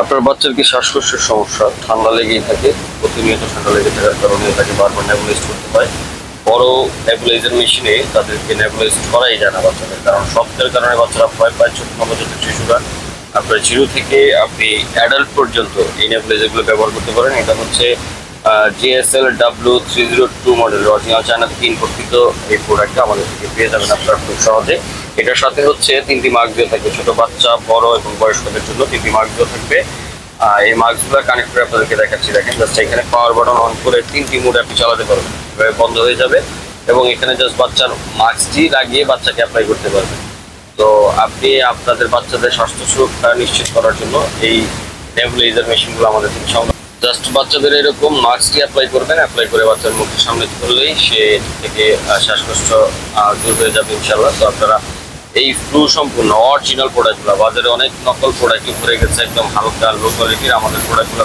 আপনার বাচ্চার কি শ্বাসকষ্টের সমস্যা, ঠান্ডা লেগেই থাকে, প্রতিনিয়ত ঠান্ডা লেগে থাকার কারণে তাকে বারবার নেবুলাইজ করতে হয়। বড় নেবুলাইজার মেশিনে তাদেরকে নেবুলাইজ করাই যায় না বাচ্চাদের, কারণ শব্দের কারণে বাচ্চারা ভয় পায়। ছোট নবজাতক শিশুরা আপনার 0 থেকে আপনি অ্যাডাল্ট পর্যন্ত এই নেবুলাইজারগুলো ব্যবহার করতে পারেন। এটা হচ্ছে GSL W302 model, original China থেকে ইম্পোর্টকৃত এই প্রোডাক্টটা আমাদের থেকে পেয়ে যাবেন আপনারা খুব সহজে। এটার সাথে হচ্ছে 3টি মাস্ক দিয়ে থাকবে, ছোট বাচ্চা, বড় এবং বয়স্কদের জন্য 3টি মাস্ক দিয়ে থাকবে। এই মাস্কগুলো কানেক্ট করে আপনাদেরকে দেখাচ্ছি। দেখেন জাস্ট এখানে পাওয়ার বাটন অন করে 3টি মোড আপনি চালাতে পারবেন, এভাবে বন্ধ হয়ে যাবে এবং এখানে জাস্ট বাচ্চার মাস্কটি লাগিয়ে বাচ্চাকে অ্যাপ্লাই করতে পারবেন। তো আপনি আপনাদের বাচ্চাদের স্বাস্থ্য সুরক্ষা নিশ্চিত করার জন্য এই নেবুলাইজার মেশিনগুলো আমাদের থেকে সংগ্রহ। জাস্ট বাচ্চাদের এরকম মাস্কটি অ্যাপ্লাই করবেন, অ্যাপ্লাই করে বাচ্চার মুখের সামনে করলেই সে থেকে শ্বাসকষ্ট দূর হয়ে যাবে ইনশাল্লাহ। তো আপনারা এই ফ্লু সম্পূর্ণ অরিজিনাল প্রোডাক্টগুলো, বাজারে অনেক নকল প্রোডাক্টই ঘুরে গেছে, একদম হালকা লো কোয়ালিটির। আমাদের প্রোডাক্টগুলো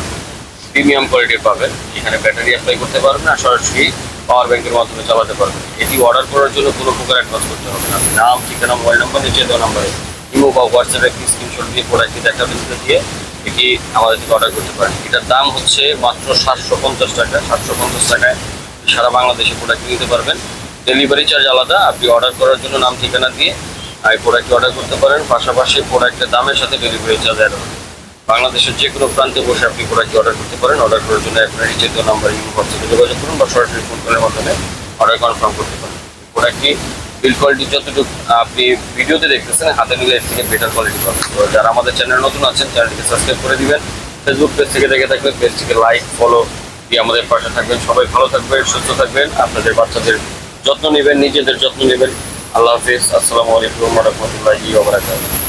প্রিমিয়াম কোয়ালিটির পাবেন। এখানে ব্যাটারি অ্যাপ্লাই করতে পারবেন আর সরাসরি পাওয়ার ব্যাংকের মাধ্যমে চালাতে পারবেন। এটি অর্ডার করার জন্য কোনো প্রকার অ্যাডভান্স করতে হবে না। নাম, ঠিকানা, মোবাইল নাম্বার নিচে দেওয়া নাম্বারে ইমো বা হোয়াটসঅ্যাপে একটি স্ক্রিনশট দিয়ে প্রোডাক্টটি দেখাবেন, দিয়ে এটি আমাদের থেকে অর্ডার করতে পারেন। এটার দাম হচ্ছে মাত্র 750 টাকা। 750 টাকায় সারা বাংলাদেশে প্রোডাক্ট নিতে পারবেন। ডেলিভারি চার্জ আলাদা। আপনি অর্ডার করার জন্য নাম, ঠিকানা দিয়ে এই প্রোডাক্টটি অর্ডার করতে পারেন। পাশাপাশি প্রোডাক্টের দামের সাথে ডেলিভারি চার্জ অ্যাড হবে। বাংলাদেশের যে কোনো প্রান্তে বসে আপনি প্রোডাক্টটি অর্ডার করতে পারেন। অর্ডার করার জন্য আপনার নিচে দেওয়া নাম্বারে হোয়াটসঅ্যাপে যোগাযোগ করুন বা সরাসরি ফোন কলের মাধ্যমে অর্ডার কনফার্ম করতে পারেন। প্রোডাক্টটি বিল্ড কোয়ালিটি যতটুকু আপনি ভিডিওতে দেখতেছেন, হাতে নিলে এর থেকে বেটার কোয়ালিটি পাবেন। তো যারা আমাদের চ্যানেল নতুন আছেন, চ্যানেলটিকে সাবস্ক্রাইব করে দিবেন। ফেসবুক পেজ থেকে দেখে থাকবেন, পেজটিকে লাইক, ফলো দিয়ে আমাদের পাশে থাকবেন। সবাই ভালো থাকবেন, সুস্থ থাকবেন, আপনাদের বাচ্চাদের যত্ন নেবেন, নিজেদের যত্ন নেবেন। আল্লাহ হাফিজ। আসসালামু আলাইকুম ওয়া রাহমাতুল্লাহি ওয়া বারাকাতুহু।